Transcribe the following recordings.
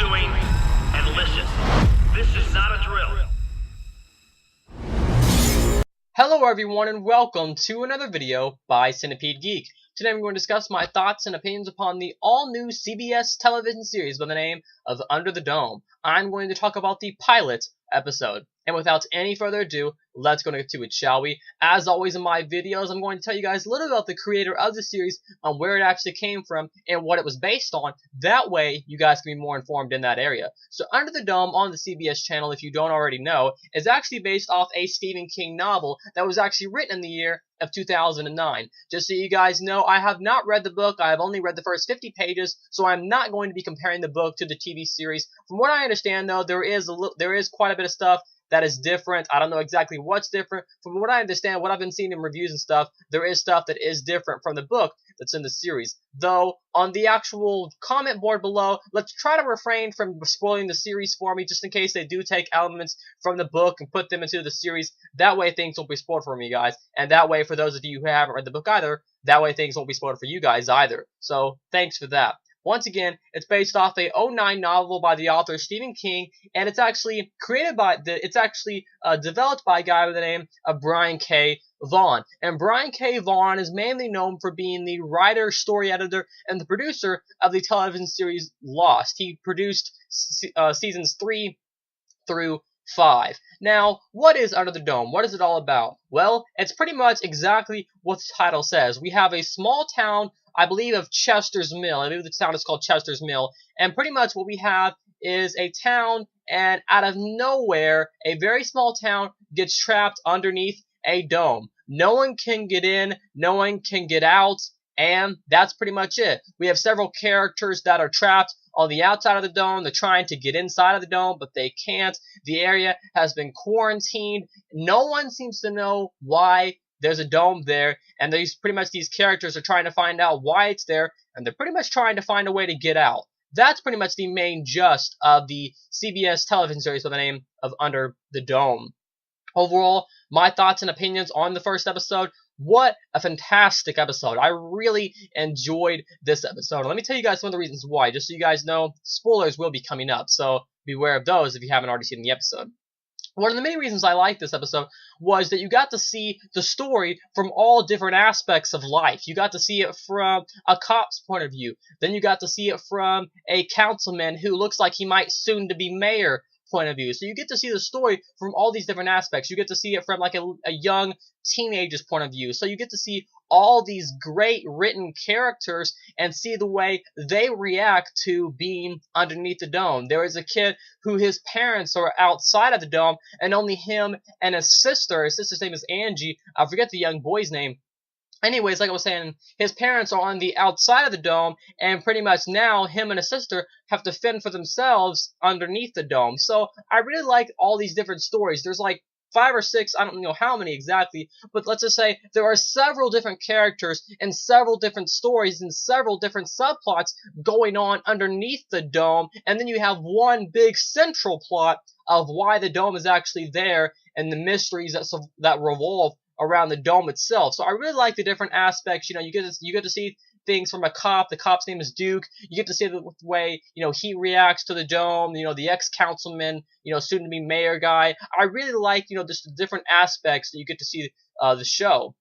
doing and listen. This is not a drill. Hello everyone and welcome to another video by Centipede Geek. Today I'm going to discuss my thoughts and opinions upon the all-new CBS television series by the name of Under the Dome. I'm going to talk about the pilot episode. And without any further ado, let's go into it, shall we? As always in my videos, I'm going to tell you guys a little about the creator of the series, on where it actually came from, and what it was based on. That way, you guys can be more informed in that area. So Under the Dome on the CBS channel, if you don't already know, is actually based off a Stephen King novel that was actually written in the year of 2009. Just so you guys know, I have not read the book. I have only read the first 50 pages, so I'm not going to be comparing the book to the TV series. From what I understand, though, there is quite a bit of stuff that is different. I don't know exactly what's different. From what I understand, what I've been seeing in reviews and stuff, there is stuff that is different from the book that's in the series. Though, on the actual comment board below, let's try to refrain from spoiling the series for me, just in case they do take elements from the book and put them into the series. That way things won't be spoiled for me, guys. And that way, for those of you who haven't read the book either, that way things won't be spoiled for you guys either. So, thanks for that. Once again, it's based off a '09 novel by the author Stephen King, and it's actually developed by a guy by the name of Brian K. Vaughan. And Brian K. Vaughan is mainly known for being the writer, story editor, and the producer of the television series Lost. He produced seasons 3 through 5. Now, what is Under the Dome? What is it all about? Well, it's pretty much exactly what the title says. We have a small town, I believe, of Chester's Mill. I believe the town is called Chester's Mill. And pretty much what we have is a town, and out of nowhere, a very small town gets trapped underneath a dome. No one can get in, no one can get out, and that's pretty much it. We have several characters that are trapped on the outside of the dome. They're trying to get inside of the dome, but they can't. The area has been quarantined. No one seems to know why there's a dome there, and these characters are trying to find out why it's there, and they're pretty much trying to find a way to get out. That's pretty much the main gist of the CBS television series by the name of Under the Dome. Overall, my thoughts and opinions on the first episode. What a fantastic episode. I really enjoyed this episode. Let me tell you guys some of the reasons why, just so you guys know. Spoilers will be coming up, so beware of those if you haven't already seen the episode. One of the main reasons I liked this episode was that you got to see the story from all different aspects of life. You got to see it from a cop's point of view. Then you got to see it from a councilman who looks like he might soon to be mayor point of view. So you get to see the story from all these different aspects. You get to see it from like a young teenager's point of view. So you get to see all these great written characters and see the way they react to being underneath the dome. There is a kid who his parents are outside of the dome, and only him and his sister's name is Angie. I forget the young boy's name. Anyways, like I was saying, his parents are on the outside of the dome, and pretty much now him and his sister have to fend for themselves underneath the dome. So I really like all these different stories. There's like 5 or 6, I don't know how many exactly, but let's just say there are several different characters and several different stories and several different subplots going on underneath the dome, and then you have one big central plot of why the dome is actually there and the mysteries that revolve around the dome itself. So I really like the different aspects. You know, you get to see things from a cop. The cop's name is Duke. You get to see the way, you know, he reacts to the dome. You know, the ex-councilman, you know, soon to be mayor guy. I really like, you know, just the different aspects that you get to see the show.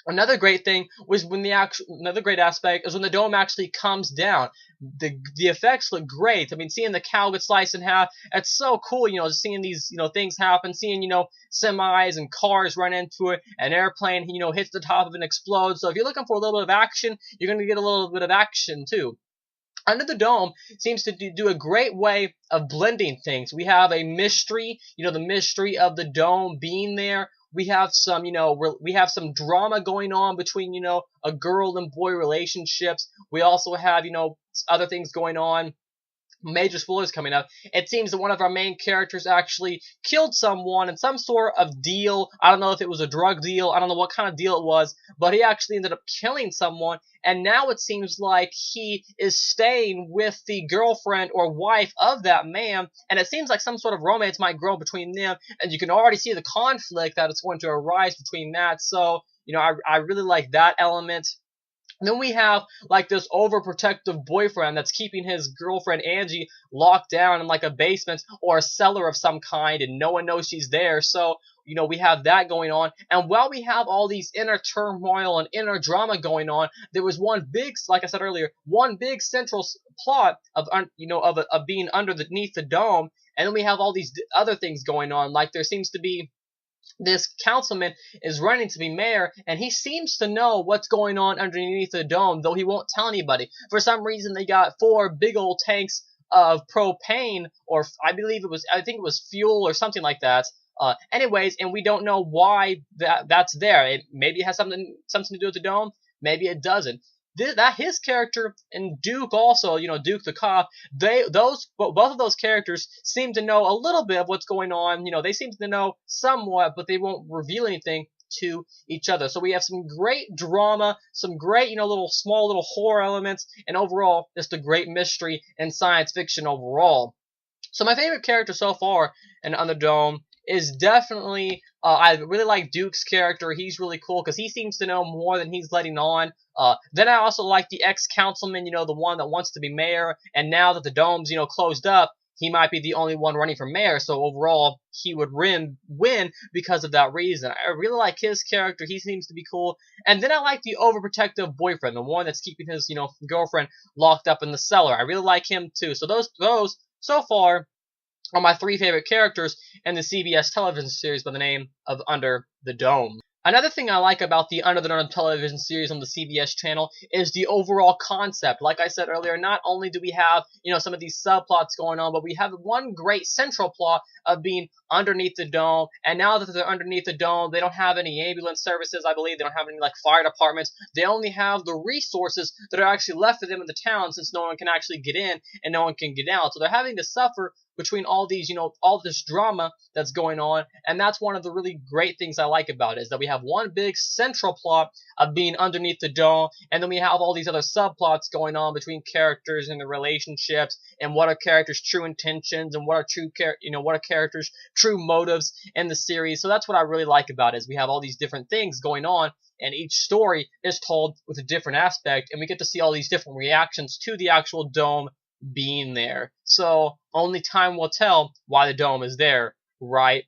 Another great thing was another great aspect is when the dome actually comes down. The effects look great. I mean, seeing the cow get sliced in half, it's so cool, you know, seeing these, you know, things happen, seeing, you know, semis and cars run into it, an airplane, you know, hits the top of it and explodes. So if you're looking for a little bit of action, you're going to get a little bit of action too. Under the Dome seems to do a great way of blending things. We have a mystery, you know, the mystery of the dome being there. We have some, you know, we have some drama going on between, you know, a girl and boy relationships. We also have, you know, other things going on. Major spoilers coming up. It seems that one of our main characters actually killed someone in some sort of deal. I don't know if it was a drug deal. I don't know what kind of deal it was, but he actually ended up killing someone, and now it seems like he is staying with the girlfriend or wife of that man, and it seems like some sort of romance might grow between them, and you can already see the conflict that is going to arise between that. So, you know, I really like that element. And then we have like this overprotective boyfriend that's keeping his girlfriend Angie locked down in like a basement or a cellar of some kind, and no one knows she's there. So, we have that going on. And while we have all these inner turmoil and inner drama going on, there was one big, like I said earlier, one big central plot of of being underneath the dome. And then we have all these other things going on. Like there seems to be this councilman is running to be mayor, and he seems to know what's going on underneath the dome, though he won't tell anybody. For some reason, they got 4 big old tanks of propane, or I think it was fuel or something like that. Anyways, and we don't know why that's there. Maybe it has something to do with the dome. Maybe it doesn't. His character and Duke also, Duke the cop, both of those characters seem to know a little bit of what's going on. They seem to know somewhat, but they won't reveal anything to each other. So we have some great drama, some great, small little horror elements, and overall, just a great mystery and science fiction overall. So my favorite character so far in Underdome is definitely, I really like Duke's character. He's really cool because he seems to know more than he's letting on. Then I also like the ex-councilman, the one that wants to be mayor, and now that the dome's, closed up, he might be the only one running for mayor, so overall, he would win because of that reason. I really like his character. He seems to be cool. And then I like the overprotective boyfriend, the one that's keeping his, girlfriend locked up in the cellar. I really like him, too. So those so far, are my 3 favorite characters in the CBS television series by the name of Under the Dome. Another thing I like about the Under the Dome television series on the CBS channel is the overall concept. Like I said earlier, not only do we have, some of these subplots going on, but we have one great central plot of being underneath the dome. And now that they're underneath the dome, they don't have any ambulance services, I believe. They don't have any, fire departments. They only have the resources that are actually left for them in the town, since no one can actually get in and no one can get out. So they're having to suffer between all these, all this drama that's going on. And that's one of the really great things I like about it, is that we have one big central plot of being underneath the dome, and then we have all these other subplots going on between characters and the relationships, and what are characters' true intentions, and what are characters' true motives in the series. So that's what I really like about it, is we have all these different things going on, and each story is told with a different aspect, and we get to see all these different reactions to the actual dome being there. So only time will tell why the dome is there, right?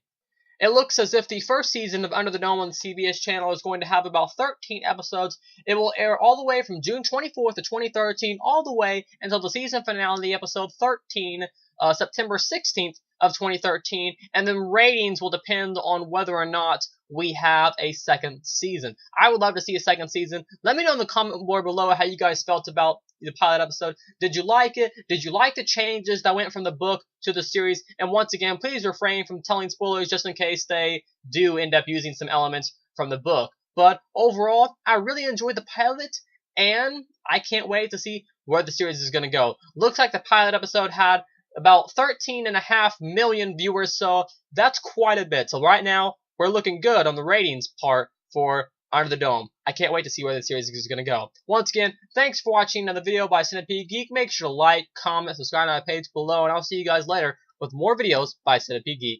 It looks as if the first season of Under the Dome on the CBS channel is going to have about 13 episodes. It will air all the way from June 24th of 2013 all the way until the season finale, episode 13, September 16th of 2013, and then ratings will depend on whether or not we have a second season. I would love to see a second season. Let me know in the comment board below how you guys felt about the pilot episode. Did you like it? Did you like the changes that went from the book to the series? And once again, please refrain from telling spoilers just in case they do end up using some elements from the book. But overall, I really enjoyed the pilot, and I can't wait to see where the series is going to go. Looks like the pilot episode had about 13.5 million viewers, so that's quite a bit. So right now, we're looking good on the ratings part for Under the Dome. I can't wait to see where the series is going to go. Once again, thanks for watching another video by Centipede Geek. Make sure to like, comment, subscribe to my page below, and I'll see you guys later with more videos by Centipede Geek.